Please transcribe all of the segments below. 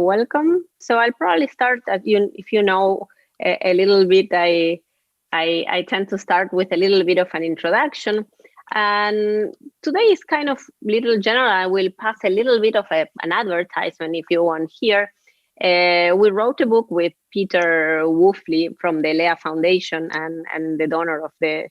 welcome. So I'll probably start if you know a little bit. I tend to start with a little bit of an introduction, and today is kind of little general. I will pass a little bit of an advertisement if you want here. We wrote a book with Peter Woofley from the Lea Foundation and the donor of the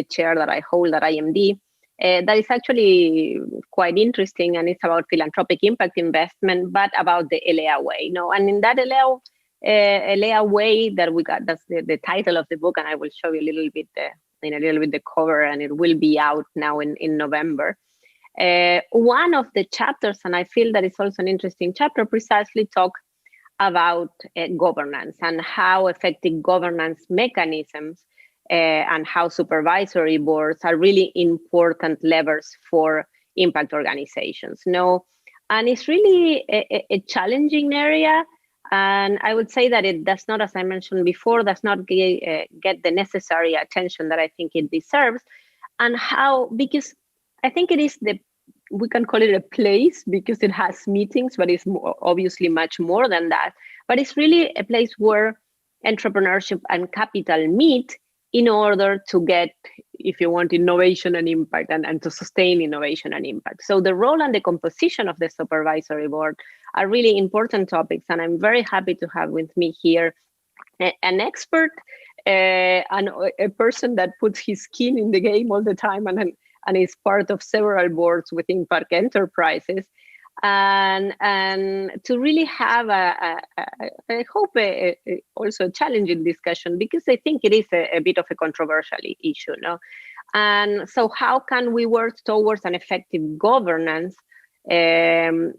chair that I hold at IMD. That is actually quite interesting, and it's about philanthropic impact investment, but about the ELEA way. And in that ELEA way that we got, that's the title of the book, and I will show you a little bit the cover, and it will be out now in November. One of the chapters, and I feel that it's also an interesting chapter, precisely talk about governance and how effective governance mechanisms and how supervisory boards are really important levers for impact organizations. And it's really a challenging area. And I would say that it does not, as I mentioned before, does not get the necessary attention that I think it deserves. And because I think it is we can call it a place because it has meetings, but it's obviously much more than that. But it's really a place where entrepreneurship and capital meet in order to get, if you want, innovation and impact and to sustain innovation and impact. So the role and the composition of the supervisory board are really important topics. And I'm very happy to have with me here an expert and a person that puts his skin in the game all the time and is part of several boards within Park Enterprises. And to really have I hope also a challenging discussion, because I think it is a bit of a controversial issue, And so how can we work towards an effective governance? I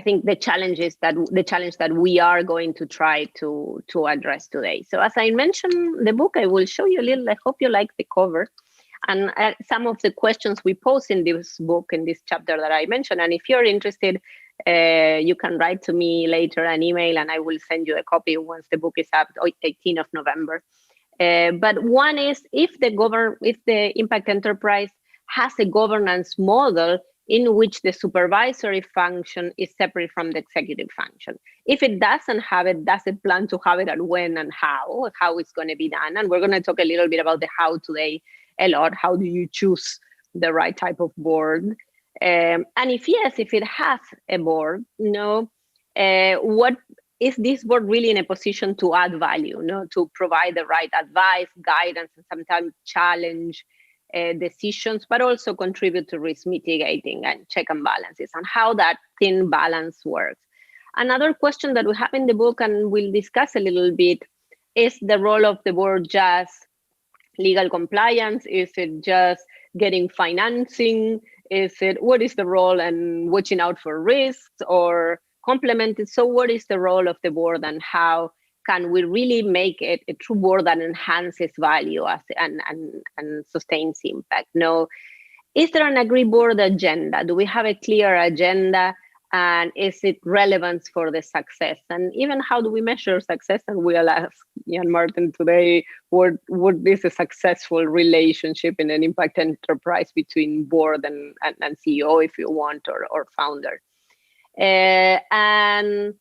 think the challenge that we are going to try to address today. So as I mentioned the book, I will show you a little. I hope you like the cover. And some of the questions we pose in this book, in this chapter that I mentioned. And if you're interested, you can write to me later an email, and I will send you a copy once the book is up, 18th of November. But one is, if the impact enterprise has a governance model in which the supervisory function is separate from the executive function. If it doesn't have it, does it plan to have it, and when and how it's going to be done? And we're going to talk a little bit about the how today a lot. How do you choose the right type of board? And if it has a board, what is this board really in a position to add value, to provide the right advice, guidance, and sometimes challenge decisions, but also contribute to risk mitigating and check and balances, and how that thin balance works. Another question that we have in the book, and we'll discuss a little bit, is the role of the board just legal compliance? Is it just getting financing? What is the role, and watching out for risks, or complemented? So what is the role of the board, and how can we really make it a true board that enhances value and sustains impact? Is there an agreed board agenda? Do we have a clear agenda? And is it relevant for the success? And even how do we measure success? And we'll ask Jan-Maarten today, what is a successful relationship in an impact enterprise between board and CEO, if you want, or founder? And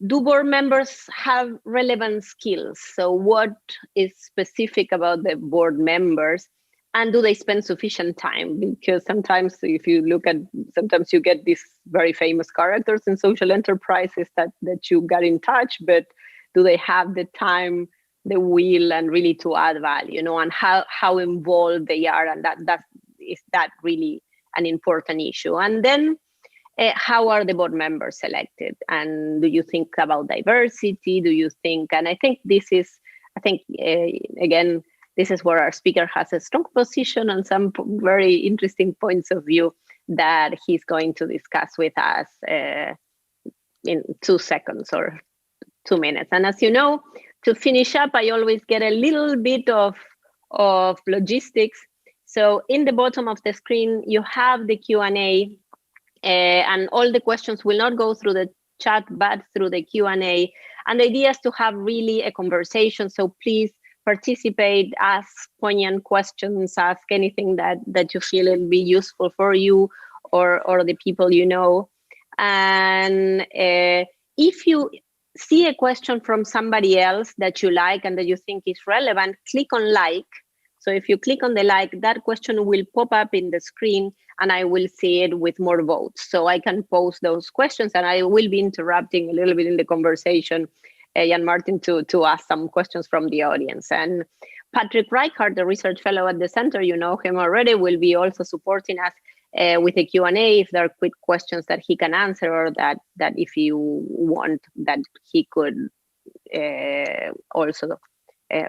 do board members have relevant skills? So what is specific about the board members? And do they spend sufficient time? Because sometimes if you look at, sometimes you get these very famous characters in social enterprises that you got in touch, but do they have the time, the will, and really to add value, and how involved they are? And is that really an important issue? And then how are the board members selected? And do you think about diversity? Do you think, and I think again, this is where our speaker has a strong position on some very interesting points of view that he's going to discuss with us in 2 seconds or 2 minutes. And as you know, to finish up, I always get a little bit of logistics. So in the bottom of the screen, you have the Q&A, and all the questions will not go through the chat, but through the Q&A. And the idea is to have really a conversation. So please participate, ask poignant questions, ask anything that you feel will be useful for you or the people you know. And if you see a question from somebody else that you like and that you think is relevant, click on like. So if you click on the like, that question will pop up in the screen and I will see it with more votes. So I can post those questions and I will be interrupting a little bit in the conversation, Jan-Maarten, to ask some questions from the audience. And Patrick Reichhardt, the research fellow at the center, you know him already, will be also supporting us with a Q&A if there are quick questions that he can answer, or that if you want that he could also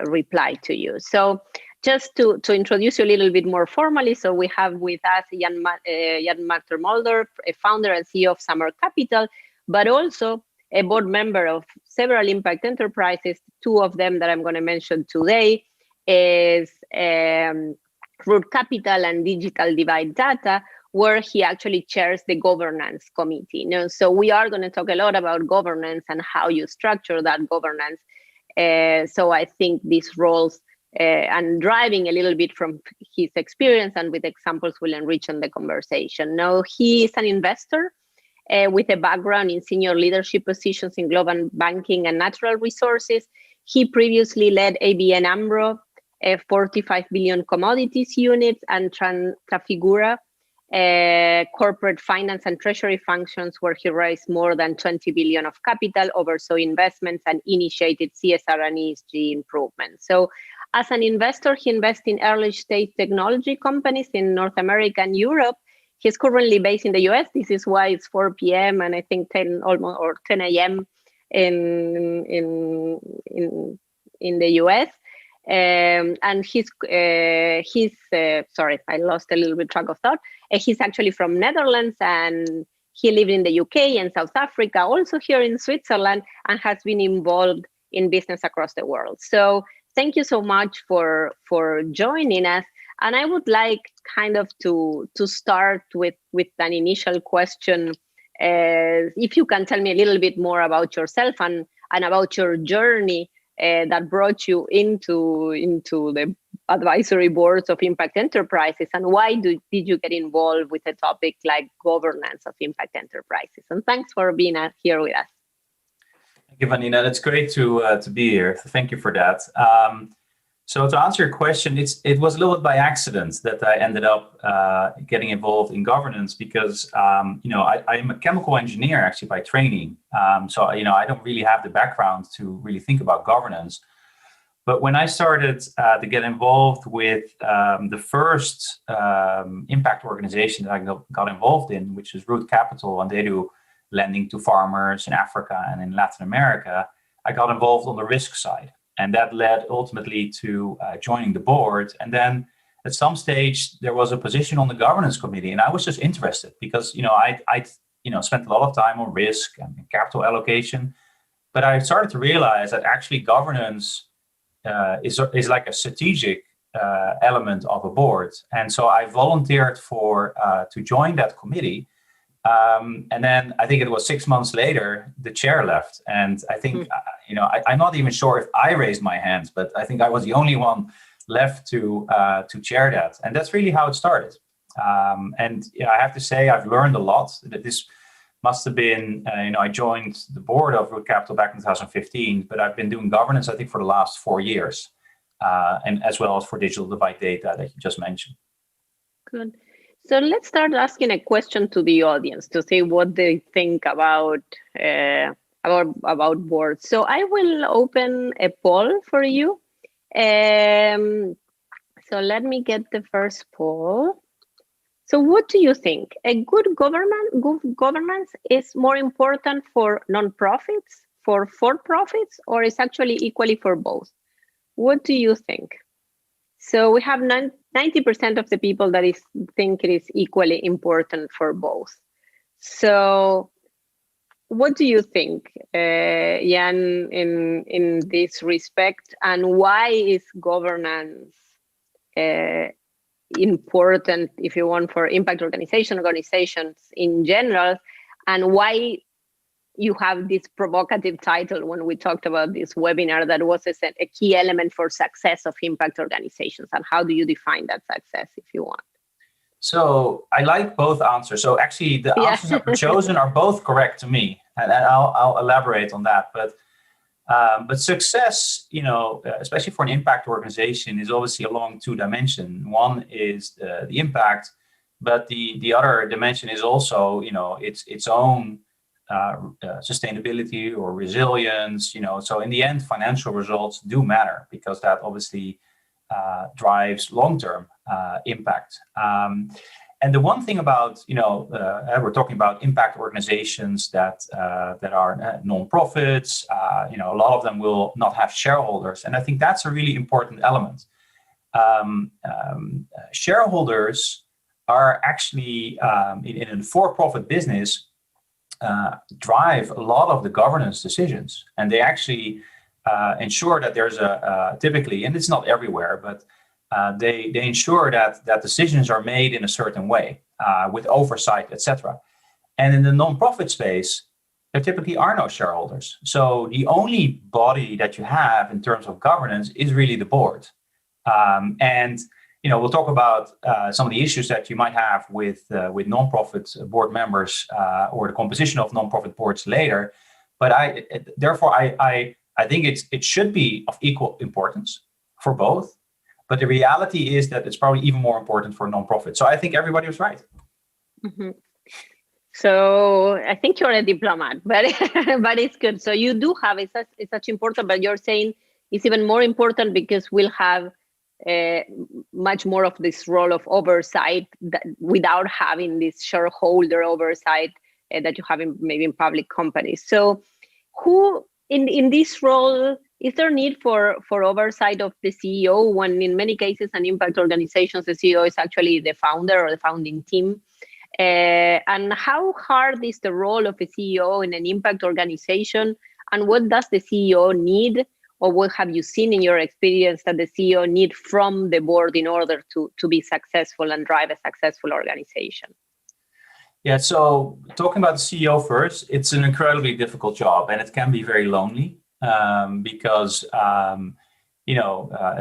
reply to you. So just to introduce you a little bit more formally, so we have with us Jan-Maarten Mulder, a founder and CEO of Summer Capital, but also a board member of several impact enterprises. Two of them that I'm going to mention today is Root Capital and Digital Divide Data, where he actually chairs the governance committee. You know, so we are going to talk a lot about governance and how you structure that governance. So I think these roles and driving a little bit from his experience and with examples will enrich on the conversation. Now, he is an investor with a background in senior leadership positions in global banking and natural resources. He previously led ABN AMRO, 45 billion commodities units, and Trafigura, corporate finance and treasury functions, where he raised more than 20 billion of capital, oversaw investments, and initiated CSR and ESG improvements. So as an investor, he invests in early stage technology companies in North America and Europe. He's currently based in the US. This is why it's 4 p.m. and I think 10 a.m. in the US. And he's sorry, I lost a little bit track of thought. He's actually from Netherlands, and he lived in the UK and South Africa, also here in Switzerland, and has been involved in business across the world. So thank you so much for joining us. And I would like kind of to start with an initial question. If you can tell me a little bit more about yourself and about your journey that brought you into the advisory boards of impact enterprises, and why did you get involved with a topic like governance of impact enterprises? And thanks for being here with us. Thank you, Vanina. It's great to be here. Thank you for that. So to answer your question, it was a little bit by accident that I ended up getting involved in governance, because I am a chemical engineer actually by training. So I don't really have the background to really think about governance. But when I started to get involved with the first impact organization that I got involved in, which is Root Capital, and they do lending to farmers in Africa and in Latin America, I got involved on the risk side. And that led ultimately to joining the board. And then at some stage, there was a position on the governance committee. And I was just interested because, I spent a lot of time on risk and capital allocation. But I started to realize that actually governance is like a strategic element of a board. And so I volunteered to join that committee. And then I think it was 6 months later, the chair left. And I think, I'm not even sure if I raised my hands, but I think I was the only one left to chair that. And that's really how it started. And I have to say, I've learned a lot. That this must have been, I joined the board of Root Capital back in 2015, but I've been doing governance, I think, for the last 4 years, and as well as for digital divide data that you just mentioned. Good. So let's start asking a question to the audience to see what they think about boards. So I will open a poll for you. So let me get the first poll. So what do you think? A good governance is more important for non-profits, for for-profits, or is actually equally for both? What do you think? So we have 90% of the people that think it is equally important for both. So what do you think, Jan, in this respect? And why is governance important, if you want, for impact organizations in general? And why you have this provocative title when we talked about this webinar that was a key element for success of impact organizations, and how do you define that success, if you want? So I like both answers. So actually, the answers that were chosen are both correct to me, and I'll elaborate on that. But success, especially for an impact organization, is obviously along two dimensions. One is the impact, but the other dimension is also, its own sustainability or resilience. So in the end, financial results do matter because that obviously drives long-term impact. And the one thing about, we're talking about impact organizations that are non-profits. A lot of them will not have shareholders, and I think that's a really important element. Shareholders are actually in a for-profit business drive a lot of the governance decisions, and they actually ensure that there's typically, and it's not everywhere, but they ensure that decisions are made in a certain way with oversight, etc. And in the nonprofit space, there typically are no shareholders. So the only body that you have in terms of governance is really the board. And we'll talk about some of the issues that you might have with nonprofit board members or the composition of nonprofit boards later. But I think it should be of equal importance for both. But the reality is that it's probably even more important for nonprofit. So I think everybody was right. Mm-hmm. So I think you're a diplomat, but it's good. So you do have it's such important, but you're saying it's even more important because we'll have much more of this role of oversight without having this shareholder oversight that you have maybe in public companies. So who in this role, is there need for oversight of the CEO when in many cases and impact organizations, the CEO is actually the founder or the founding team? And how hard is the role of a CEO in an impact organization? And what does the CEO need? Or what have you seen in your experience that the CEO need from the board in order to be successful and drive a successful organization? Yeah, so talking about the CEO first, it's an incredibly difficult job and it can be very lonely because,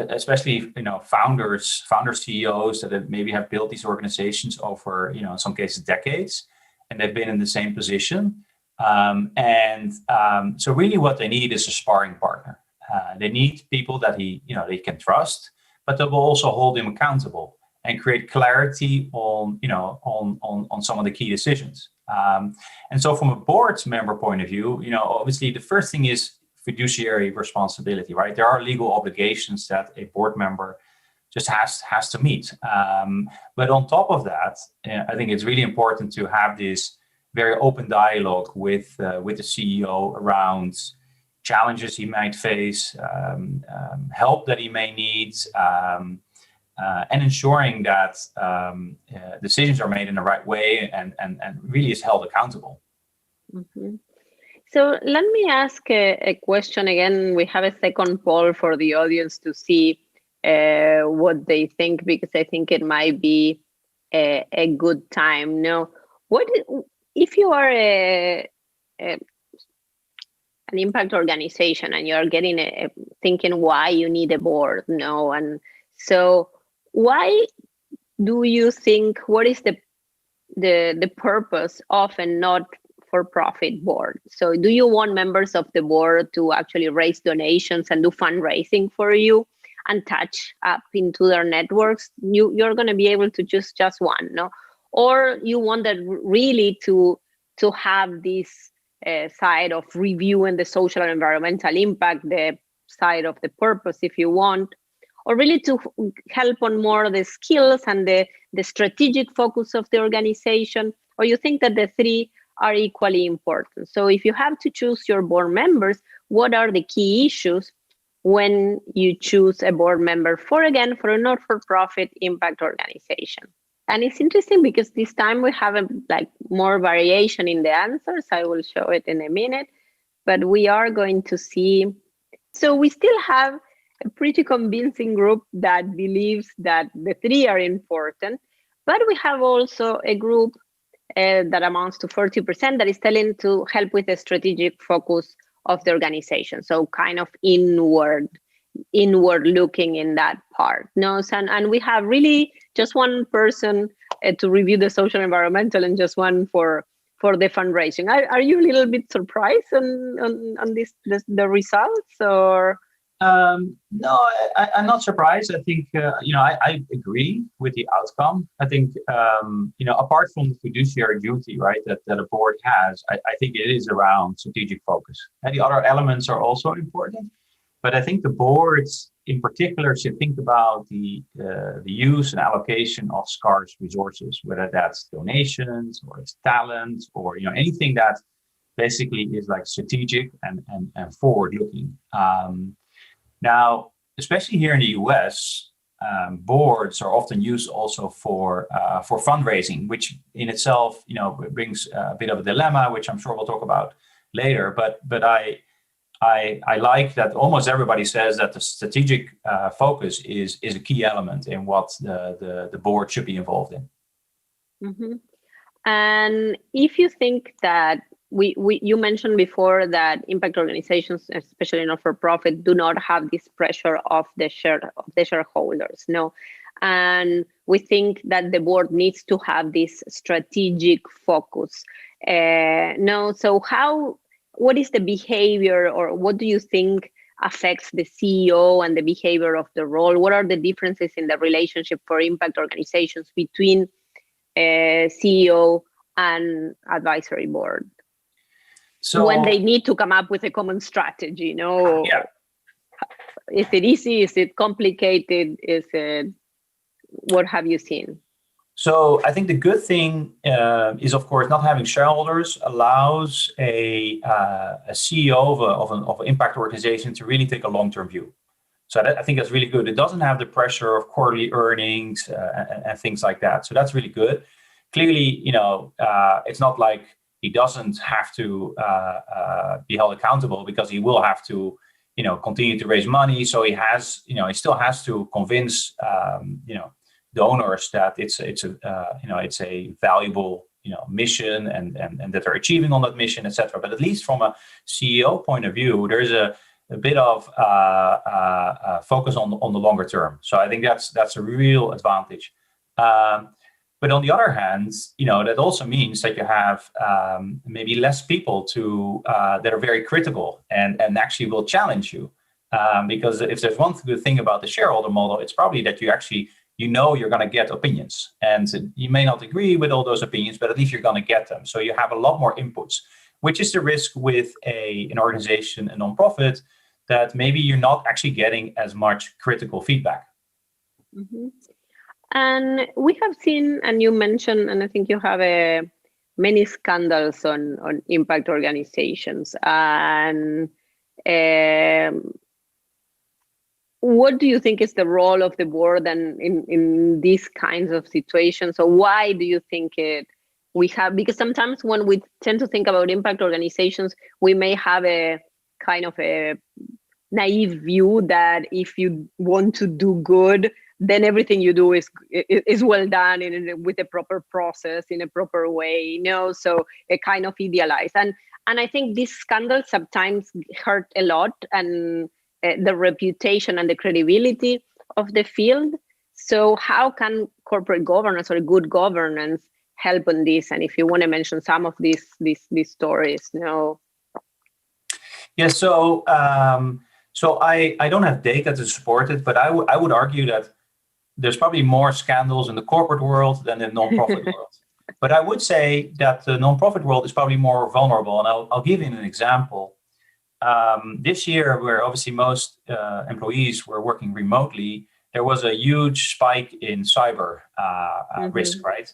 especially, founders, CEOs that maybe have built these organizations over, in some cases, decades, and they've been in the same position. So really what they need is a sparring partner. They need people that they can trust, but that will also hold him accountable and create clarity on some of the key decisions. And so from a board member point of view, obviously the first thing is fiduciary responsibility, right? There are legal obligations that a board member just has to meet. But on top of that, I think it's really important to have this very open dialogue with the CEO around challenges he might face, help that he may need, and ensuring that decisions are made in the right way and really is held accountable. Mm-hmm. So let me ask a question again. We have a second poll for the audience to see what they think, because I think it might be a good time. Now, what if you are an impact organization and you're getting thinking why you need a board? No, and so why do you think, what is the purpose of a not-for-profit board? So do you want members of the board to actually raise donations and do fundraising for you and touch up into their networks? You're going to be able to choose just one, no? Or you want that really to have this side of reviewing the social and environmental impact, the side of the purpose, if you want, or really to help on more the skills and the strategic focus of the organization, or you think that the three are equally important? So if you have to choose your board members, what are the key issues when you choose a board member for a not-for-profit impact organization? And it's interesting because this time we have more variation in the answers. I will show it in a minute, but we are going to see. So we still have a pretty convincing group that believes that the three are important, but we have also a group that amounts to 40% that is telling to help with the strategic focus of the organization. So kind of inward looking in that part. No, and we have really just one person to review the social environmental and just one for the fundraising. Are you a little bit surprised on the results, or? No, I'm not surprised. I think, I agree with the outcome. I think, apart from the fiduciary duty, right, that a board has, I think it is around strategic focus. And the other elements are also important. But I think the boards in particular should think about the use and allocation of scarce resources, whether that's donations or it's talent or anything that basically is like strategic and forward looking. Now, especially here in the US, boards are often used also for fundraising, which in itself brings a bit of a dilemma, which I'm sure we'll talk about later. But I like that almost everybody says that the strategic focus is a key element in what the board should be involved in. Mm-hmm. And if you think that you mentioned before that impact organizations, especially not for profit, do not have this pressure of the shareholders, no, and we think that the board needs to have this strategic focus. No, so what is the behavior, or what do you think affects the CEO and the behavior of the role? What are the differences in the relationship for impact organizations between CEO and advisory board? So when they need to come up with a common strategy, Yeah. Is it easy? Is it complicated? What have you seen? So I think the good thing is, of course, not having shareholders allows a CEO of an impact organization to really take a long-term view. So I think that's really good. It doesn't have the pressure of quarterly earnings and things like that. So that's really good. Clearly, it's not like he doesn't have to be held accountable, because he will have to, continue to raise money. So he has, he still has to convince, donors that it's a valuable, mission and that they're achieving on that mission, etc. But at least from a CEO point of view, there's a bit of focus on the longer term. So I think that's a real advantage. But on the other hand, that also means that you have maybe less people that are very critical and actually will challenge you. Because if there's one good thing about the shareholder model, it's probably that you actually, you're going to get opinions. And you may not agree with all those opinions, but at least you're going to get them. So you have a lot more inputs, which is the risk with an organization, a nonprofit, that maybe you're not actually getting as much critical feedback. Mm-hmm. And we have seen, and you mentioned, and I think you have many scandals on impact organizations. And what do you think is the role of the board and in these kinds of situations? So why do you think we have? Because sometimes when we tend to think about impact organizations, we may have a kind of a naive view that if you want to do good, then everything you do is well done with a proper process, in a proper way, so a kind of idealized. And I think these scandals sometimes hurt a lot, and the reputation and the credibility of the field. So how can corporate governance or good governance help on this? And if you want to mention some of these stories, Yeah, so I don't have data to support it, but I would argue that there's probably more scandals in the corporate world than in the nonprofit world. But I would say that the nonprofit world is probably more vulnerable. And I'll give you an example. This year, where obviously most employees were working remotely, there was a huge spike in cyber risk, right?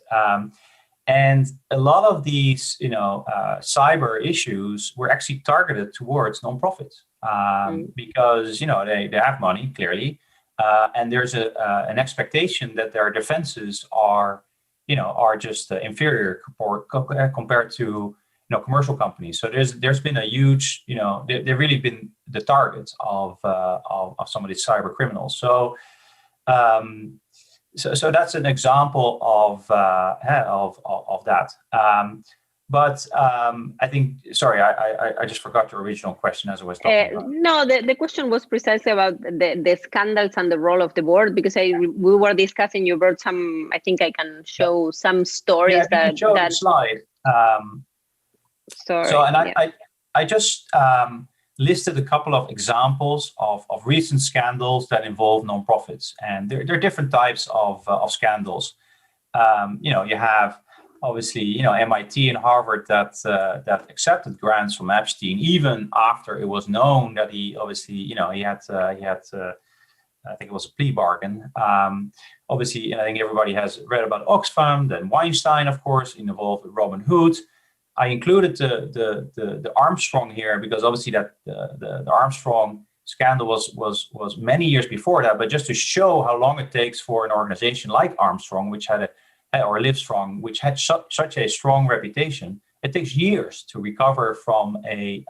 And a lot of these, cyber issues were actually targeted towards nonprofits because, they have money, clearly. And there's an expectation that their defenses are just inferior compared to commercial companies. So there's been a huge they've really been the targets of some of these cyber criminals. So so that's an example of that. But I think, sorry, I just forgot your original question as I was talking about. No, the question was precisely about the scandals and the role of the board, because we were discussing, you brought some, I think I can show some stories if you could show the slide. Sorry. So, and I just listed a couple of examples of recent scandals that involve nonprofits, and there are different types of scandals. You have obviously, MIT and Harvard that accepted grants from Epstein even after it was known that he obviously, he had I think it was a plea bargain. Obviously, I think everybody has read about Oxfam, then Weinstein, of course, involved with Robin Hood. I included the Armstrong here because obviously that the Armstrong scandal was many years before that, but just to show how long it takes for an organization like Armstrong, which had or Livestrong, which had such a strong reputation, it takes years to recover from an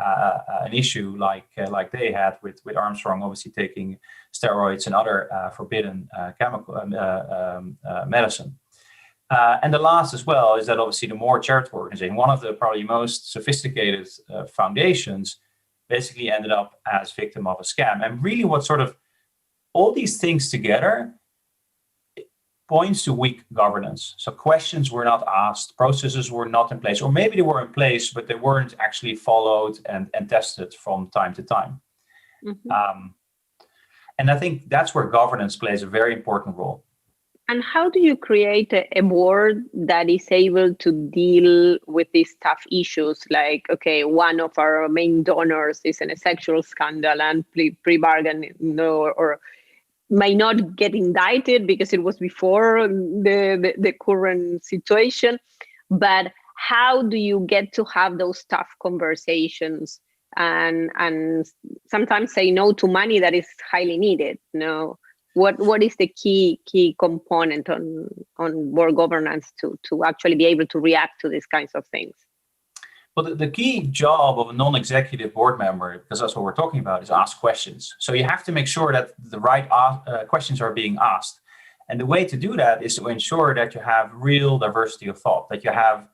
issue like they had with Armstrong, obviously taking steroids and other forbidden chemical medicine. And the last as well is that obviously the More charitable organization, one of the probably most sophisticated foundations, basically ended up as victim of a scam. And really what sort of all these things together points to weak governance. So questions were not asked, processes were not in place, or maybe they were in place, but they weren't actually followed and tested from time to time. Mm-hmm. And I think that's where governance plays a very important role. And how do you create a board that is able to deal with these tough issues? Like, okay, one of our main donors is in a sexual scandal and pre-bargain, or may not get indicted because it was before the current situation. But how do you get to have those tough conversations and sometimes say no to money that is highly needed? What is the key component on board governance to actually be able to react to these kinds of things? Well, the key job of a non-executive board member, because that's what we're talking about, is ask questions. So you have to make sure that the right questions are being asked. And the way to do that is to ensure that you have real diversity of thought, that you have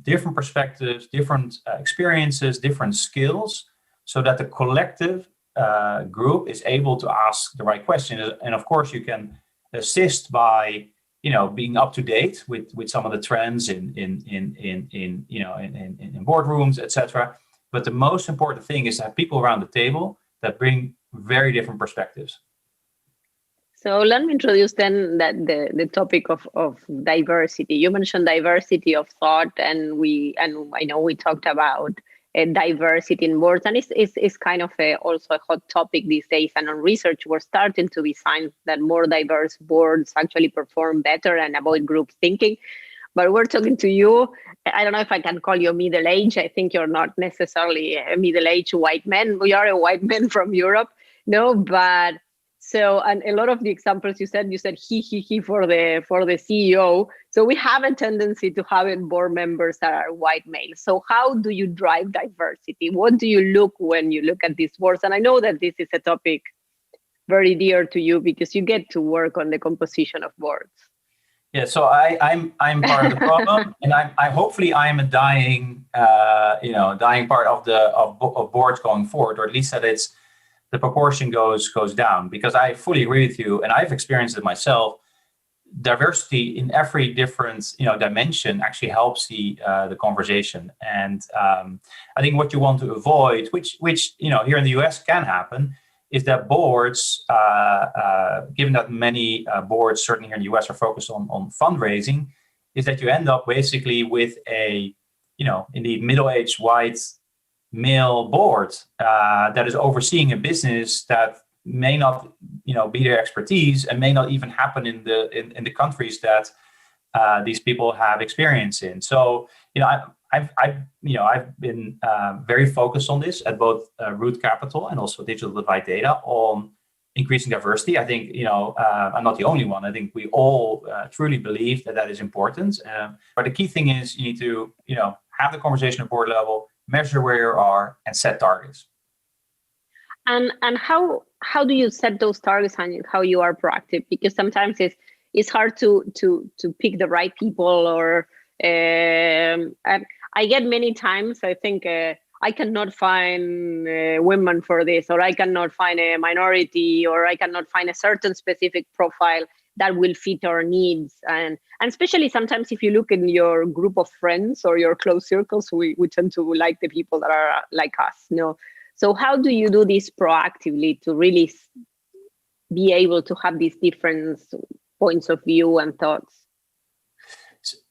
different perspectives, different experiences, different skills, so that the collective group is able to ask the right questions. And of course, you can assist by being up to date with some of the trends in boardrooms, etc. But the most important thing is to have people around the table that bring very different perspectives. So let me introduce then the topic of diversity. You mentioned diversity of thought, and I know we talked about diversity in boards, and it's kind of also a hot topic these days. And on research, we're starting to be signs that more diverse boards actually perform better and avoid group thinking. But we're talking to you. I don't know if I can call you middle-aged. I think you're not necessarily a middle-aged white man. We are a white man from Europe, but. So, and a lot of the examples you said he for the CEO. So we have a tendency to have board members that are white males. So how do you drive diversity? What do you look when you look at these boards? And I know that this is a topic very dear to you because you get to work on the composition of boards. Yeah, so I'm part of the problem, and I hopefully I'm a dying part of boards going forward, or at least that the proportion goes down, because I fully agree with you, and I've experienced it myself. Diversity in every different dimension actually helps the conversation, and I think what you want to avoid, which here in the US can happen, is that boards, given that many boards certainly here in the US are focused on fundraising, is that you end up basically with a indeed middle-aged white male board that is overseeing a business that may not be their expertise and may not even happen in the countries that these people have experience in. So I've been very focused on this at both Root Capital and also Digital Divide Data on increasing diversity. I think I'm not the only one. I think we all truly believe that is important. But the key thing is you need to have the conversation at board level, measure where you are, and set targets. And how do you set those targets and how you are proactive? Because sometimes it's hard to pick the right people, or And I get many times, I think, I cannot find women for this, or I cannot find a minority, or I cannot find a certain specific profile that will fit our needs. And especially sometimes if you look in your group of friends or your close circles, we tend to like the people that are like us. No. So how do you do this proactively to really be able to have these different points of view and thoughts?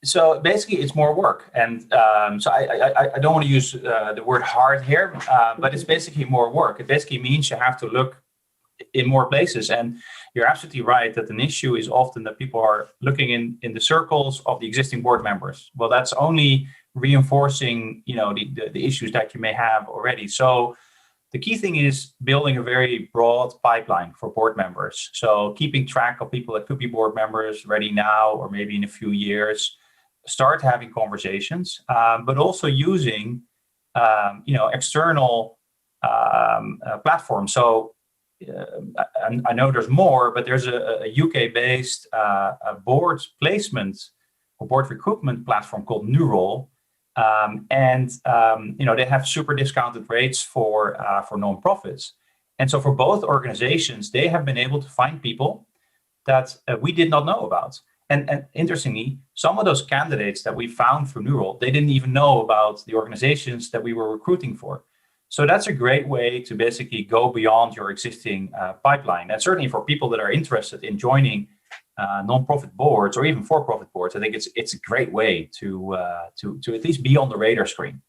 So basically, it's more work, and so I don't want to use the word hard here, but it's basically more work. It basically means you have to look in more places, and you're absolutely right that an issue is often that people are looking in the circles of the existing board members. Well, that's only reinforcing, the issues that you may have already. So the key thing is building a very broad pipeline for board members. So keeping track of people that could be board members ready now or maybe in a few years, start having conversations, but also using, external platforms. So I know there's more, but there's a UK-based board placement or board recruitment platform called Neural. They have super discounted rates for nonprofits. And so for both organizations, they have been able to find people that we did not know about. And interestingly, some of those candidates that we found through Neural, they didn't even know about the organizations that we were recruiting for. So that's a great way to basically go beyond your existing pipeline. And certainly for people that are interested in joining non-profit boards or even for-profit boards, I think it's a great way to at least be on the radar screen.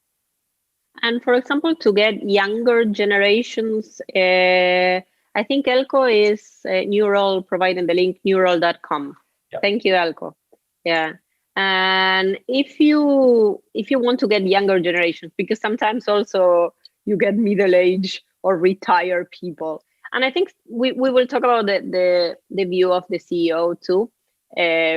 And for example, to get younger generations, I think Elko is Neural, providing the link neural.com. Yep. Thank you, Elko. Yeah. And if you want to get younger generations, because sometimes also you get middle-aged or retired people. And I think we will talk about the view of the CEO too,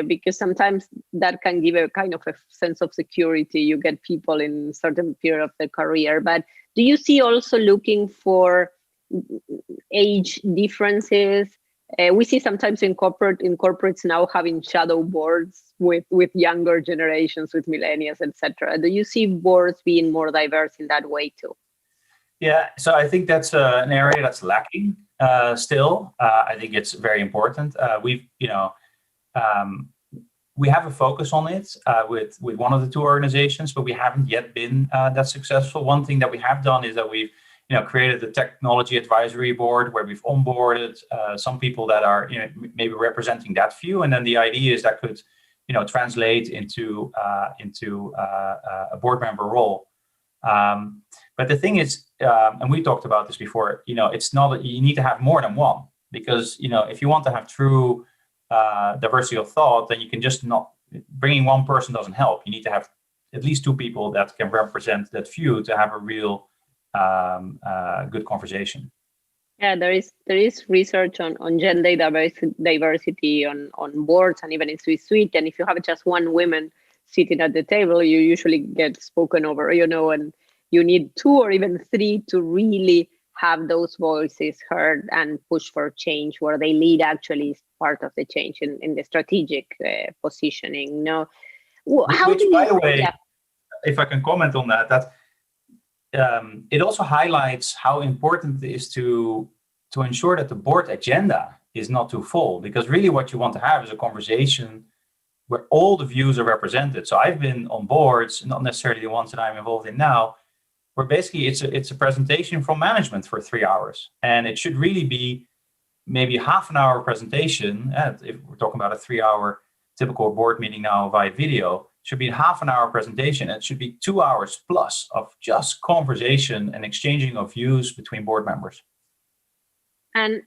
because sometimes that can give a kind of a sense of security. You get people in certain period of their career. But do you see also looking for age differences? We see sometimes in corporates now having shadow boards with younger generations, with millennials, etc. Do you see boards being more diverse in that way too? Yeah, so I think that's an area that's lacking still. I think it's very important. We have a focus on it with one of the two organizations, but we haven't yet been that successful. One thing that we have done is that we've created the technology advisory board where we've onboarded some people that are maybe representing that view, and then the idea is that could translate into a board member role. But the thing is, and we talked about this before, it's not that you need to have more than one, because if you want to have true diversity of thought, then you can just not, bringing one person doesn't help. You need to have at least two people that can represent that view to have a real good conversation. Yeah, there is research on gender diversity on boards and even in C-suite. And if you have just one woman sitting at the table, you usually get spoken over, and you need two or even three to really have those voices heard and push for change, where they lead actually part of the change in the strategic positioning. No, By the way, if I can comment on that it also highlights how important it is to ensure that the board agenda is not too full, because really what you want to have is a conversation where all the views are represented. So I've been on boards, not necessarily the ones that I'm involved in now, where basically it's a presentation from management for 3 hours, and it should really be maybe half an hour presentation. If we're talking about a 3-hour typical board meeting now via video, should be a half an hour presentation. It should be 2 hours plus of just conversation and exchanging of views between board members. And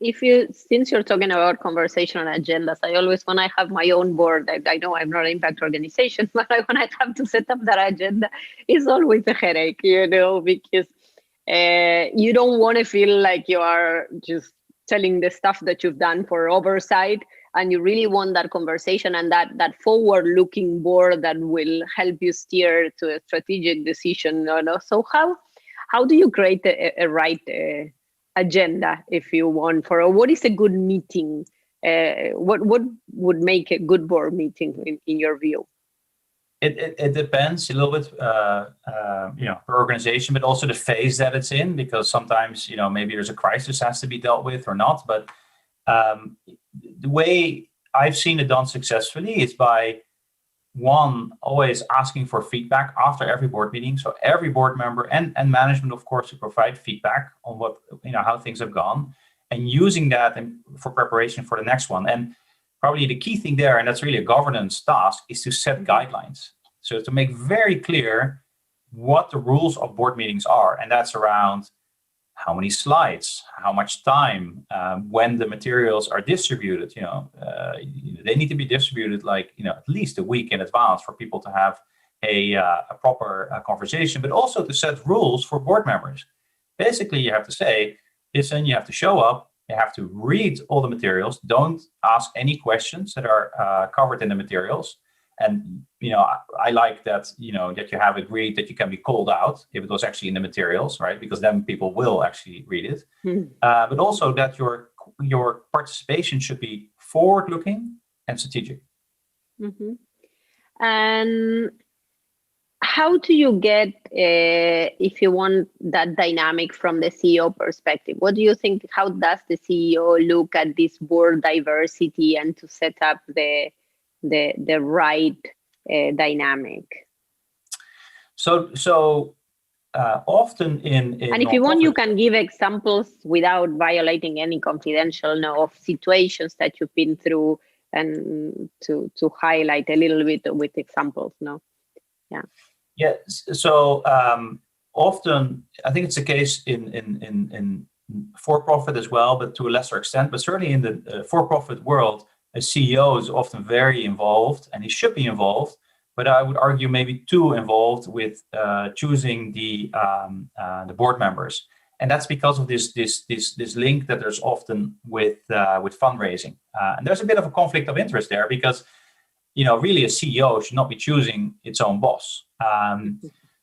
since you're talking about conversational agendas, I always, when I have my own board, I know I'm not an impact organization, but when I have to set up that agenda, it's always a headache, because you don't want to feel like you are just telling the stuff that you've done for oversight, and you really want that conversation and that forward-looking board that will help you steer to a strategic decision. So how do you create a right agenda, if you want, for what is a good meeting? What would make a good board meeting in your view? It depends a little bit, per organization, but also the phase that it's in, because sometimes, maybe there's a crisis has to be dealt with or not. But the way I've seen it done successfully is by one, always asking for feedback after every board meeting. So every board member and management, of course, to provide feedback on what, how things have gone, and using that for preparation for the next one. And probably the key thing there, and that's really a governance task, is to set guidelines. So to make very clear what the rules of board meetings are. And that's around how many slides, how much time, when the materials are distributed. They need to be distributed at least a week in advance for people to have a proper conversation, but also to set rules for board members. Basically, you have to say, listen, you have to show up, you have to read all the materials, don't ask any questions that are covered in the materials. And, I like that, that you have agreed that you can be called out if it was actually in the materials, right? Because then people will actually read it. But also that your participation should be forward-looking and strategic. Mm-hmm. And how do you get, if you want that dynamic from the CEO perspective? What do you think? How does the CEO look at this board diversity and to set up the right dynamic? So often in and if you want, you can give examples without violating any confidential of situations that you've been through, and to highlight a little bit with examples. So often I think it's the case in for-profit as well, but to a lesser extent. But certainly in the for-profit world, a CEO is often very involved, and he should be involved. But I would argue maybe too involved with choosing the board members, and that's because of this link that there's often with fundraising. And there's a bit of a conflict of interest there, because really a CEO should not be choosing its own boss.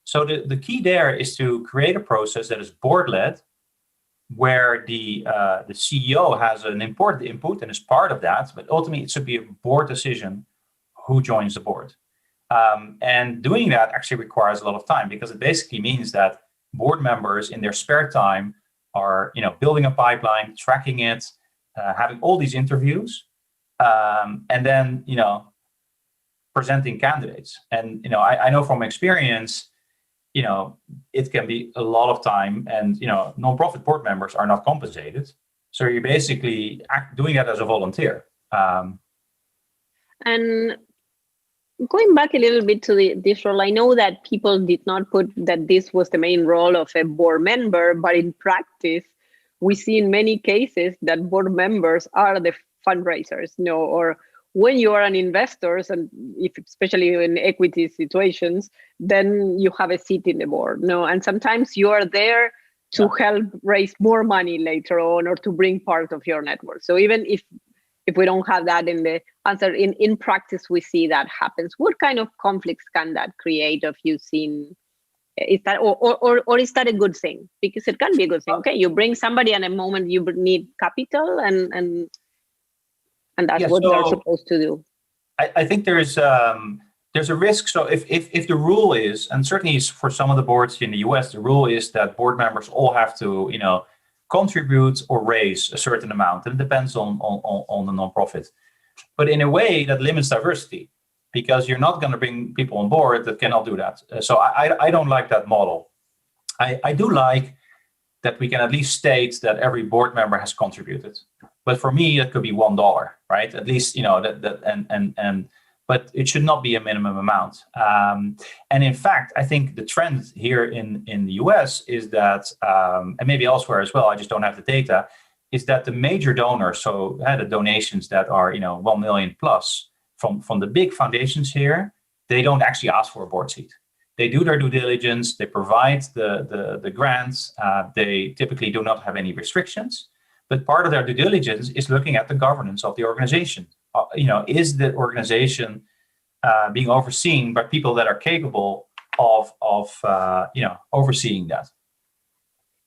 So the key there is to create a process that is board-led, where the CEO has an important input and is part of that, but ultimately it should be a board decision who joins the board. And doing that actually requires a lot of time, because it basically means that board members in their spare time are, building a pipeline, tracking it, having all these interviews, and then, presenting candidates. And, I know from experience, it can be a lot of time, and, nonprofit board members are not compensated. So you're basically doing that as a volunteer. And going back a little bit to this role, I know that people did not put that this was the main role of a board member, but in practice, we see in many cases that board members are the fundraisers, or when you are an investor, and if especially in equity situations, then you have a seat in the board, and sometimes you are there to help raise more money later on, or to bring part of your network. So even if we don't have that in the answer, in practice, we see that happens. What kind of conflicts can that create? Of you seen, is that or is that a good thing? Because it can be a good thing. Okay, you bring somebody, and a moment you need capital, and that's what they're supposed to do. I think there's a risk. So if the rule is, and certainly for some of the boards in the US, the rule is that board members all have to, contribute or raise a certain amount, and it depends on the nonprofit. But in a way that limits diversity, because you're not going to bring people on board that cannot do that. So I don't like that model. I do like that we can at least state that every board member has contributed. But for me, that could be $1, right? At least, but it should not be a minimum amount. And in fact, I think the trend here in the US is that, and maybe elsewhere as well, I just don't have the data, is that the major donors, so the donations that are, 1 million plus from the big foundations here, they don't actually ask for a board seat. They do their due diligence, they provide the grants, they typically do not have any restrictions. But part of their due diligence is looking at the governance of the organization. Is the organization being overseen by people that are capable of overseeing that?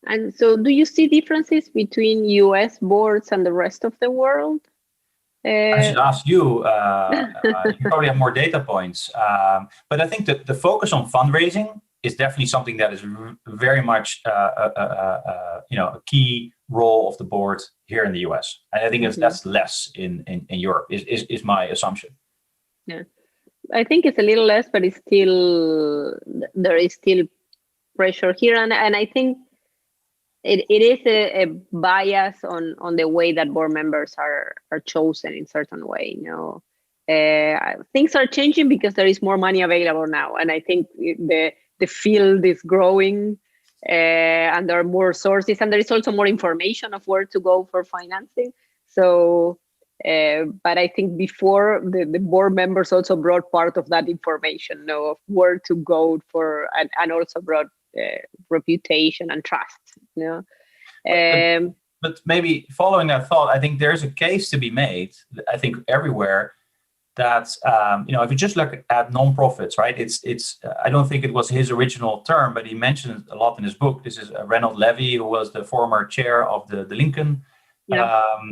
And so, do you see differences between US boards and the rest of the world? I should ask you. You probably have more data points, but I think that the focus on fundraising is definitely something that is very much a key role of the board here in the US. And I think that's less in Europe. Is my assumption. Yeah, I think it's a little less, but there is still pressure here, and I think it is a bias on the way that board members are chosen in certain way. Things are changing because there is more money available now, and I think the field is growing, and there are more sources, and there is also more information of where to go for financing. So, but I think before the board members also brought part of that information, of where to go for, and also brought reputation and trust. But maybe following that thought, I think there's a case to be made, I think everywhere, that if you just look at nonprofits, right? It's I don't think it was his original term, but he mentioned it a lot in his book. This is Reynold Levy, who was the former chair of the Lincoln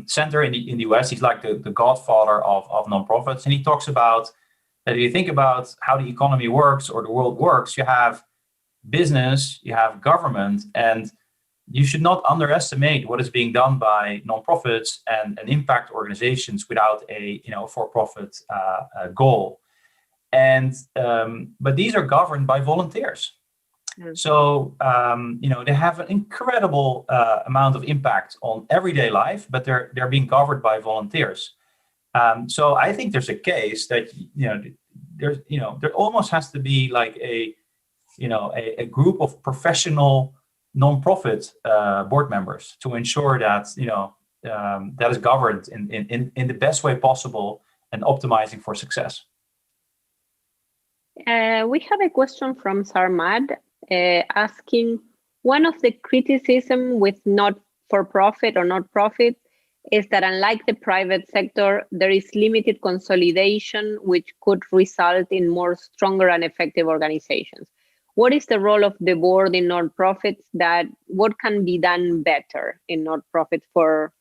Center in the US. He's like the godfather of nonprofits, and he talks about that if you think about how the economy works or the world works, you have business, you have government, and you should not underestimate what is being done by nonprofits and impact organizations without a for-profit goal. And but these are governed by volunteers. So they have an incredible amount of impact on everyday life, but they're being governed by volunteers. So I think there's a case that there almost has to be like a group of professional nonprofit board members to ensure that that is governed in the best way possible and optimizing for success. We have a question from Sarmad asking, one of the criticism with not-for-profit or not-profit is that unlike the private sector, there is limited consolidation, which could result in more stronger and effective organizations. What is the role of the board in nonprofits? What can be done better in nonprofits for?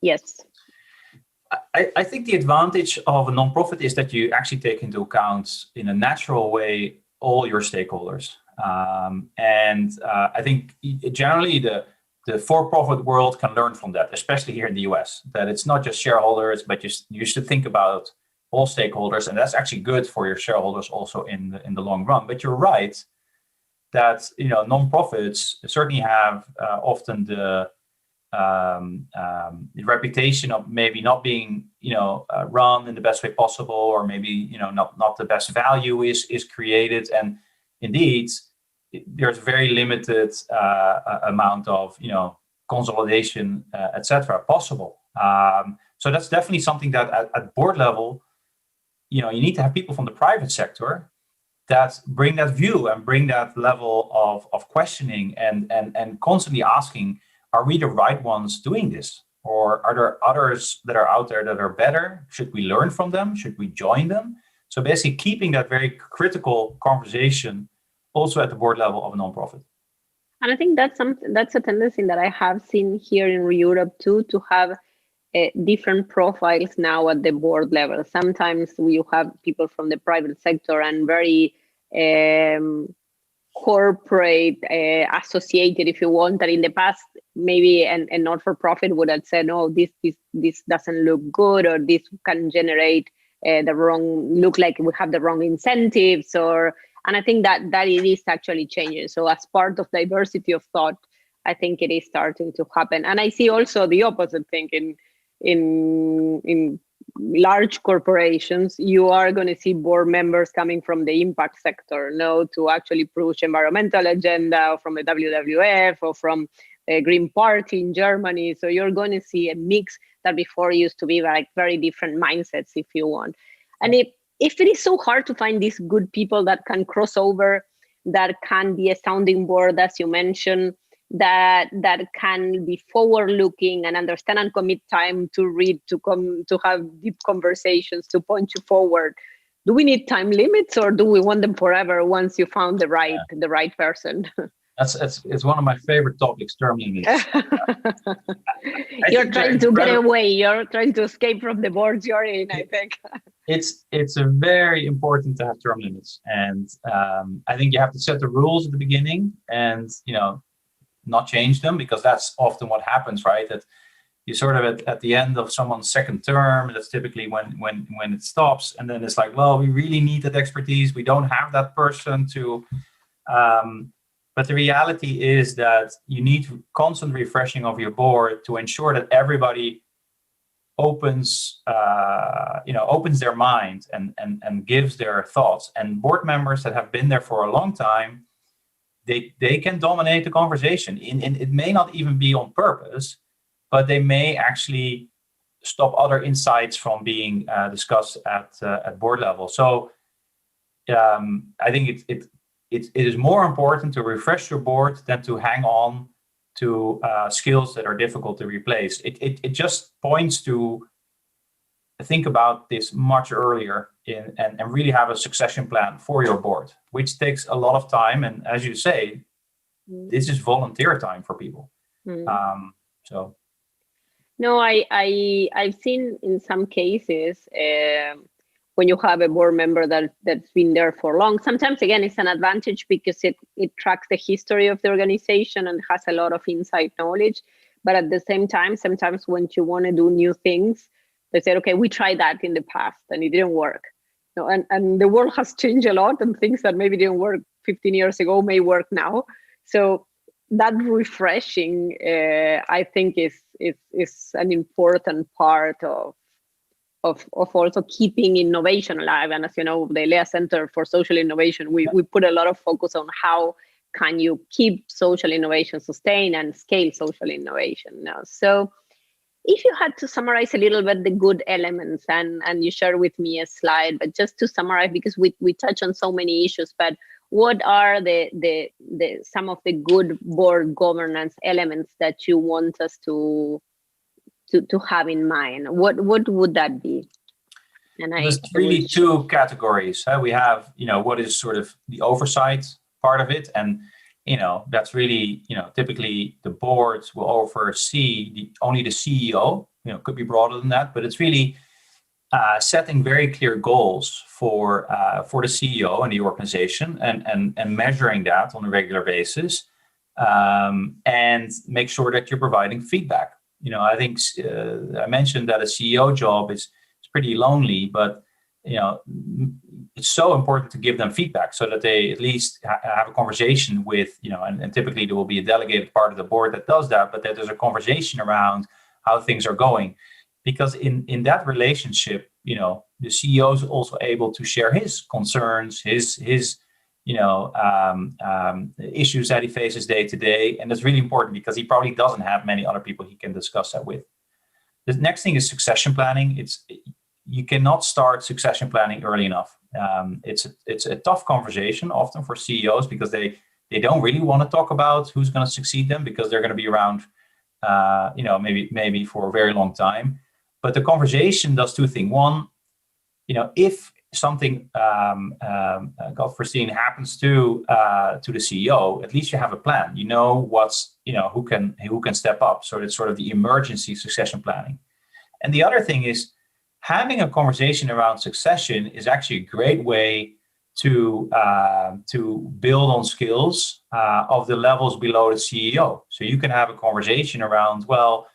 Yes. I think the advantage of a nonprofit is that you actually take into account in a natural way all your stakeholders. I think generally the for-profit world can learn from that, especially here in the US, that it's not just shareholders, but you should think about all stakeholders, and that's actually good for your shareholders also in the long run. But you're right that nonprofits certainly have often the reputation of maybe not being run in the best way possible, or maybe not the best value is created, and indeed there's very limited amount of consolidation, etc. possible. So that's definitely something that at board level, you need to have people from the private sector that bring that view and bring that level of questioning and constantly asking, are we the right ones doing this? Or are there others that are out there that are better? Should we learn from them? Should we join them? So basically keeping that very critical conversation also at the board level of a nonprofit. And I think that's a tendency that I have seen here in Europe too, to have different profiles now at the board level. Sometimes you have people from the private sector and very corporate associated, if you want, that in the past maybe and not-for-profit would have said, no, this doesn't look good, or this can generate look like we have the wrong incentives, and I think that it is actually changing. So as part of diversity of thought, I think it is starting to happen. And I see also the opposite thing in large corporations. You are going to see board members coming from the impact sector, to actually push environmental agenda, or from the WWF, or from the Green Party in Germany. So you're going to see a mix that before used to be like very different mindsets, if you want. And if it is so hard to find these good people that can cross over, that can be a sounding board, as you mentioned, that can be forward-looking and understand and commit time to read, to have deep conversations, to point you forward. Do we need time limits, or do we want them forever once you found the right person? It's one of my favorite topics, term limits. You're trying to get away. You're trying to escape from the boards you're in, I think. It's a very important to have term limits, and I think you have to set the rules at the beginning, and not change them, because that's often what happens, right? That you sort of at the end of someone's second term, that's typically when it stops, and then it's like, well, we really need that expertise. We don't have that person to. But the reality is that you need constant refreshing of your board to ensure that everybody opens their mind and gives their thoughts. And board members that have been there for a long time, they can dominate the conversation. And it may not even be on purpose, but they may actually stop other insights from being discussed at board level. So I think it is more important to refresh your board than to hang on to skills that are difficult to replace. It just points to think about this much earlier and really have a succession plan for your board, which takes a lot of time. And as you say, this is volunteer time for people. So. No, I've seen in some cases when you have a board member that's been there for long, sometimes again it's an advantage because it tracks the history of the organization and has a lot of inside knowledge. But at the same time, sometimes when you want to do new things, they said, okay, we tried that in the past and it didn't work. And the world has changed a lot, and things that maybe didn't work 15 years ago may work now. So that refreshing, I think, is an important part of also keeping innovation alive. And as you know, the Lea Center for Social Innovation, we put a lot of focus on how can you keep social innovation sustained and scale social innovation now. So if you had to summarize a little bit the good elements, and you share with me a slide, but just to summarize, because we touch on so many issues, but what are the some of the good board governance elements that you want us to have in mind? What would that be? And there's really two categories. We have, what is sort of the oversight part of it, and that's really, typically the boards will oversee only the CEO. Could be broader than that, but it's really setting very clear goals for the CEO and the organization, and measuring that on a regular basis, and make sure that you're providing feedback. I think I mentioned that a CEO job is pretty lonely, but it's so important to give them feedback so that they at least have a conversation with, and typically there will be a delegated part of the board that does that, but that there's a conversation around how things are going. Because in that relationship, the CEO is also able to share his concerns, his issues that he faces day to day. And that's really important because he probably doesn't have many other people he can discuss that with. The next thing is succession planning. You cannot start succession planning early enough. It's a tough conversation often for CEOs because they don't really want to talk about who's going to succeed them, because they're going to be around, maybe for a very long time. But the conversation does two things. One, if something God foreseen happens to the CEO, at least you have a plan. Who can step up. So it's sort of the emergency succession planning. And the other thing is, having a conversation around succession is actually a great way to build on skills of the levels below the CEO. So you can have a conversation around, well,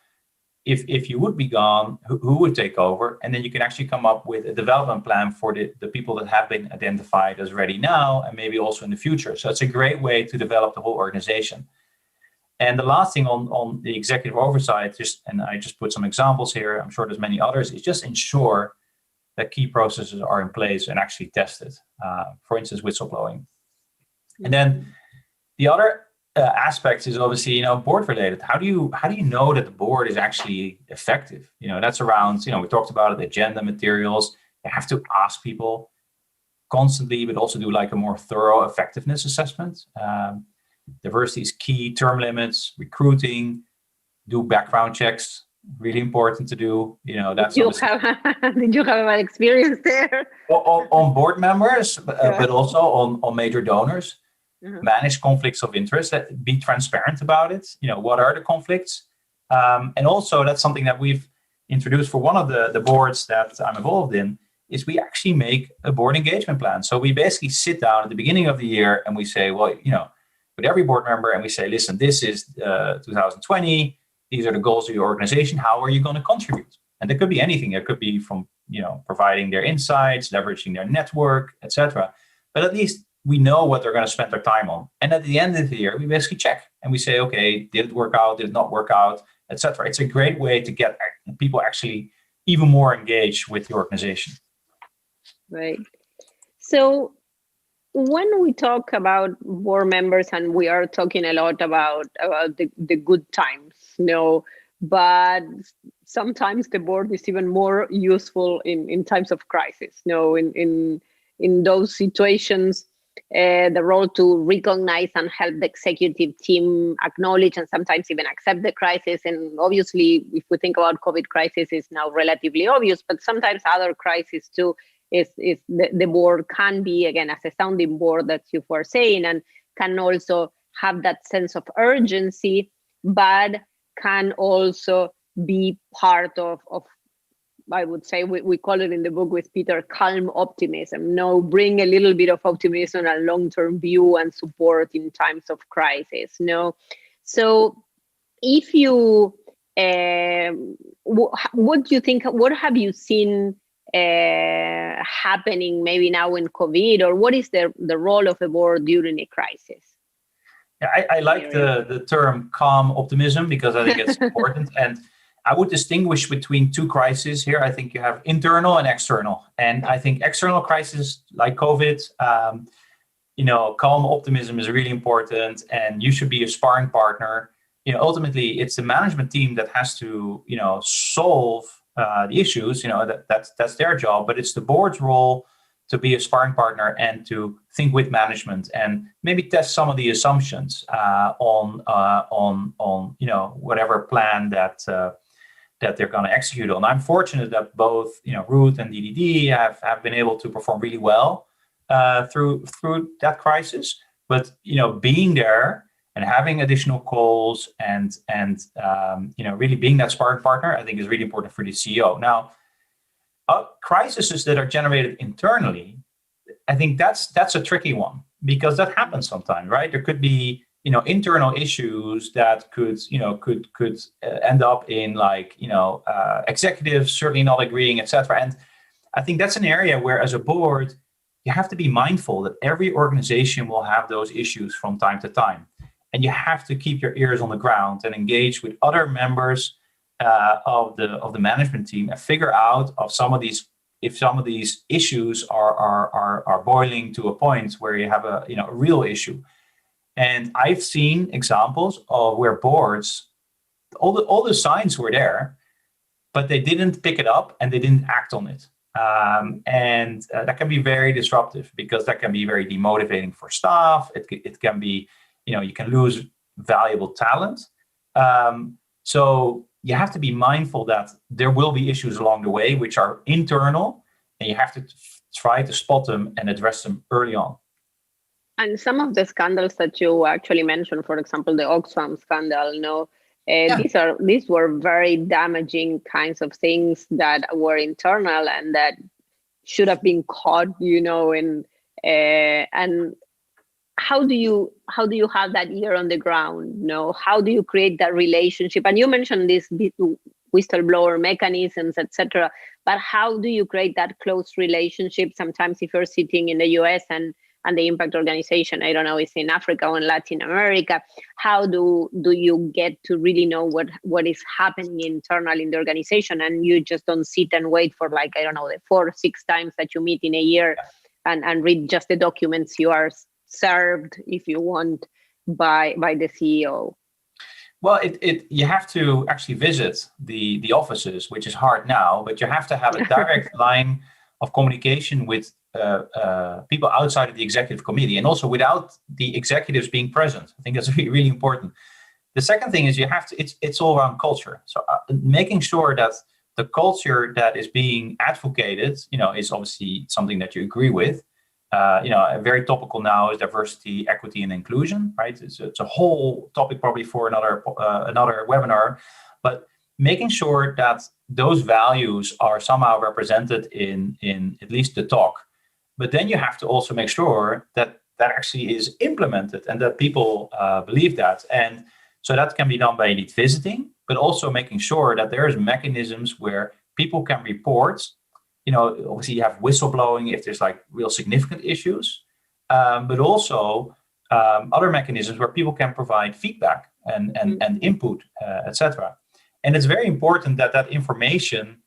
if you would be gone, who would take over? And then you can actually come up with a development plan for the people that have been identified as ready now, and maybe also in the future. So it's a great way to develop the whole organization. And the last thing on the executive oversight, and I just put some examples here, I'm sure there's many others, is just ensure that key processes are in place and actually tested. For instance, whistleblowing. And then the other aspects is obviously, board related. How do you know that the board is actually effective? That's around, we talked about it, agenda materials. You have to ask people constantly, but also do like a more thorough effectiveness assessment. Diversity is key, term limits, recruiting, do background checks, really important to do. That's did you have an experience there? On board members, but also on major donors. manage conflicts of interest, be transparent about it. What are the conflicts? And also that's something that we've introduced for one of the boards that I'm involved in, is we actually make a board engagement plan. So we basically sit down at the beginning of the year and we say, well, with every board member, and we say, listen, this is 2020. These are the goals of your organization. How are you going to contribute? And that could be anything. It could be from, providing their insights, leveraging their network, etc. But at least we know what they're going to spend their time on. And at the end of the year, we basically check and we say, okay, did it work out? Did it not work out? Etc. It's a great way to get people actually even more engaged with the organization. Right. So when we talk about board members, and we are talking a lot about the good times, but sometimes the board is even more useful in times of crisis. In those situations, the role to recognize and help the executive team acknowledge and sometimes even accept the crisis. And obviously, if we think about COVID crisis, is now relatively obvious, but sometimes other crises too. Is the board can be, again, as a sounding board that you were saying, and can also have that sense of urgency, but can also be part of I would say, we call it in the book with Peter, calm optimism. Bring a little bit of optimism and long-term view and support in times of crisis. So if you, what do you think, what have you seen happening maybe now in COVID, or what is the role of the board during a crisis? Yeah, I like the term calm optimism because I think it's important. And I would distinguish between two crises here. I think you have internal and external. And I think external crises like COVID, calm optimism is really important, and you should be a sparring partner. Ultimately, it's the management team that has to, solve the issues. That's their job, but it's the board's role to be a sparring partner and to think with management and maybe test some of the assumptions on whatever plan that they're going to execute on. I'm fortunate that both Ruth and DDD have been able to perform really well through that crisis. But being there and having additional calls and really being that sparring partner, I think is really important for the CEO. Now, crises that are generated internally, I think that's a tricky one because that happens sometimes, right? There could be internal issues that could end up in executives certainly not agreeing, etc. And I think that's an area where, as a board, you have to be mindful that every organization will have those issues from time to time, and you have to keep your ears on the ground and engage with other members of the management team and figure out if some of these issues are boiling to a point where you have a real issue. And I've seen examples of where boards, all the signs were there, but they didn't pick it up and they didn't act on it. And that can be very disruptive because that can be very demotivating for staff. It can be, you can lose valuable talent. So you have to be mindful that there will be issues along the way which are internal, and you have to try to spot them and address them early on. And some of the scandals that you actually mentioned, for example, the Oxfam scandal, these were very damaging kinds of things that were internal and that should have been caught, and how do you have that ear on the ground? How do you create that relationship? And you mentioned these whistleblower mechanisms, etc. But how do you create that close relationship? Sometimes if you're sitting in the US and the impact organization, I don't know, is in Africa or in Latin America, how do you get to really know what is happening internally in the organization, and you just don't sit and wait for the 4 or 6 times that you meet in a year and read just the documents you are served, if you want, by the CEO? Well, you have to actually visit the offices, which is hard now, but you have to have a direct line of communication with people outside of the executive committee, and also without the executives being present. I think that's really, really important. The second thing is it's all around culture. So making sure that the culture that is being advocated, is obviously something that you agree with, very topical now is diversity, equity, and inclusion, right? It's a whole topic probably for another webinar, but making sure that those values are somehow represented in at least the talk. But then you have to also make sure that that actually is implemented and that people believe that. And so that can be done by indeed visiting, but also making sure that there is mechanisms where people can report. Obviously you have whistleblowing if there's like real significant issues, but also other mechanisms where people can provide feedback and input, etc. And it's very important that that information,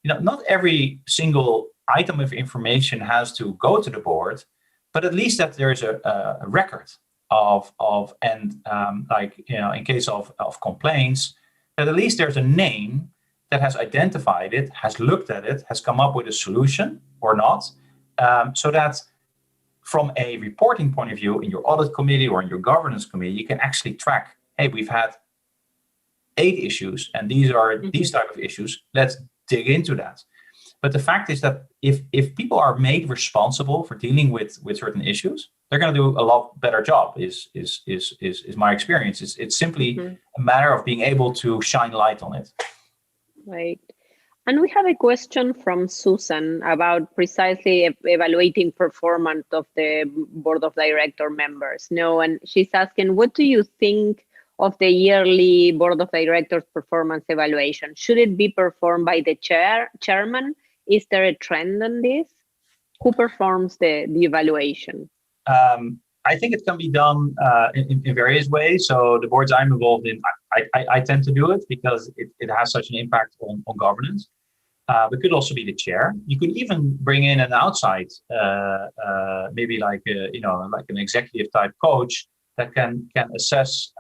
not every single item of information has to go to the board, but at least that there's a record of in case of complaints, that at least there's a name that has identified it, has looked at it, has come up with a solution or not, so that from a reporting point of view in your audit committee or in your governance committee, you can actually track, hey, we've had 8 issues and these are these type of issues, let's dig into that. But the fact is that if people are made responsible for dealing with certain issues, they're going to do a lot better job, is my experience. It's simply a matter of being able to shine light on it. Right. And we have a question from Susan about precisely evaluating performance of the board of director members. And she's asking, what do you think of the yearly board of directors performance evaluation? Should it be performed by the chairman? Is there a trend on this? Who performs the evaluation? I think it can be done in various ways. So the boards I'm involved in, I tend to do it because it has such an impact on governance. It could also be the chair. You could even bring in an outside, maybe like an executive type coach that can assess.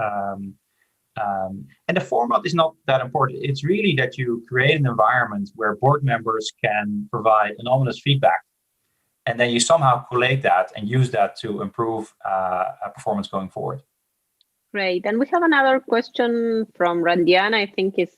And the format is not that important. It's really that you create an environment where board members can provide anonymous feedback. And then you somehow collate that and use that to improve performance going forward. Great. And we have another question from Randiana, I think is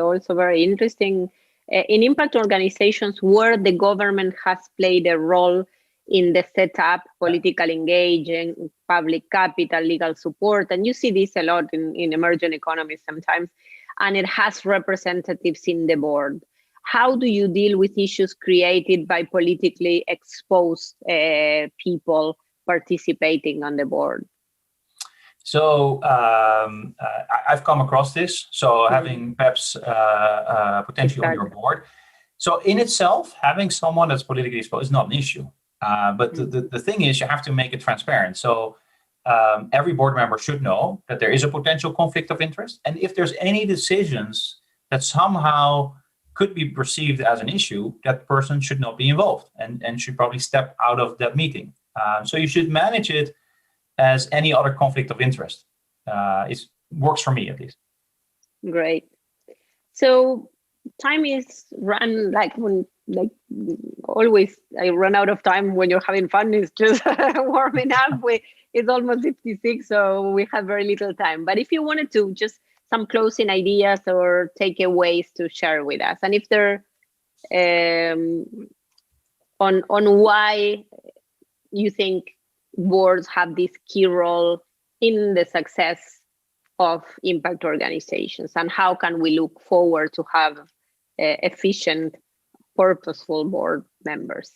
also very interesting. In impact organizations where the government has played a role in the setup, political engagement, public capital, legal support, and you see this a lot in emerging economies sometimes, and it has representatives in the board. How do you deal with issues created by politically exposed people participating on the board? So I've come across this. So having perhaps potentially on your board. So in itself, having someone that's politically exposed is not an issue. But the thing is, you have to make it transparent. So every board member should know that there is a potential conflict of interest. And if there's any decisions that somehow could be perceived as an issue, that person should not be involved and should probably step out of that meeting. So you should manage it as any other conflict of interest. It works for me, at least. Great. So time is run like always. I run out of time when you're having fun. It's just warming up. It's almost 56, so we have very little time. But if you wanted to, just some closing ideas or takeaways to share with us, and if they're on why you think boards have this key role in the success of impact organizations, and how can we look forward to have efficient, purposeful board members?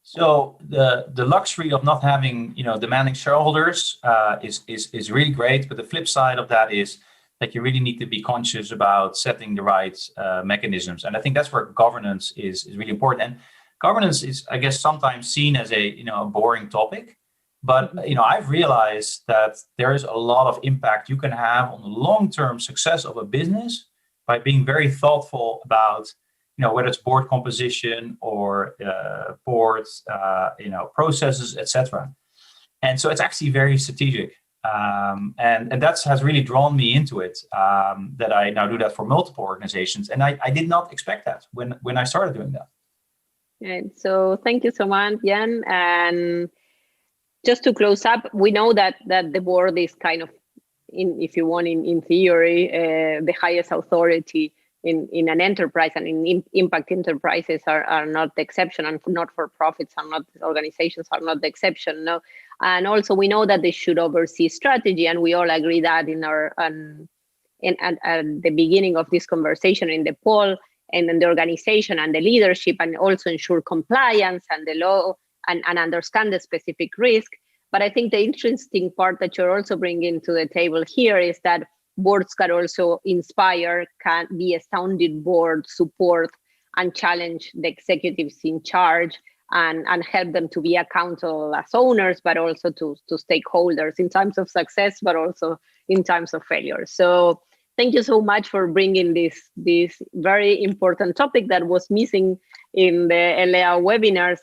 So the luxury of not having demanding shareholders is really great, but the flip side of that is that you really need to be conscious about setting the right mechanisms, and I think that's where governance is really important. And governance is, I guess, sometimes seen as a boring topic, but I've realized that there is a lot of impact you can have on the long-term success of a business by being very thoughtful about whether it's board composition or boards, processes, etc. And so it's actually very strategic, and that has really drawn me into it. That I now do that for multiple organizations, and I did not expect that when I started doing that. And so thank you so much, Jan. And just to close up, we know that the board is kind of, if you want, in theory, the highest authority in an enterprise, and in impact enterprises are not the exception, and not-for-profits are not, organizations are not the exception. No, and also we know that they should oversee strategy, and we all agree that in our at the beginning of this conversation in the poll, and in the organization and the leadership, and also ensure compliance and the law, and understand the specific risk. But I think the interesting part that you're also bringing to the table here is that boards can also inspire, can be a sounding board, support and challenge the executives in charge, and help them to be accountable as owners, but also to stakeholders in times of success, but also in times of failure. So thank you so much for bringing this very important topic that was missing in the ELEA webinars,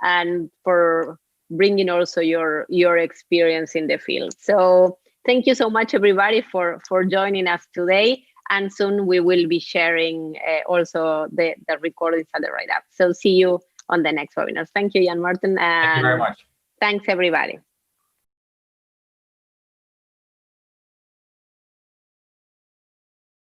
and for bringing also your experience in the field. So thank you so much, everybody, for joining us today. And soon we will be sharing also the recordings and the write-up. So see you on the next webinar. Thank you, Jan-Maarten. Thank you very much. Thanks, everybody.